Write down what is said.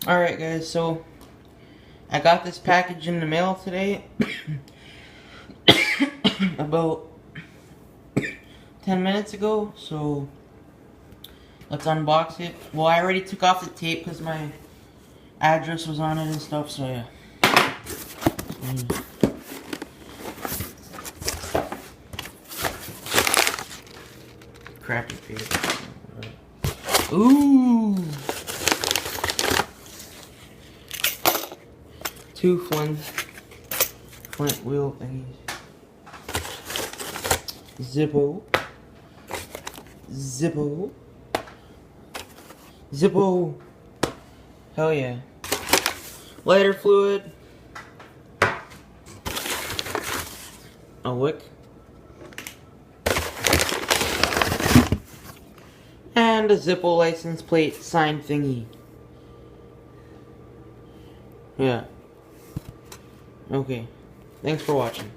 Alright guys, so I got this package in the mail today about 10 minutes ago, so let's unbox it. Well, I already took off the tape because my address was on it and stuff, so yeah. Crappy paper. Ooh! Two flint wheel thingies. Zippo. Hell yeah. Lighter fluid. A wick. And a Zippo license plate sign thingy. Yeah. Okay. Thanks for watching.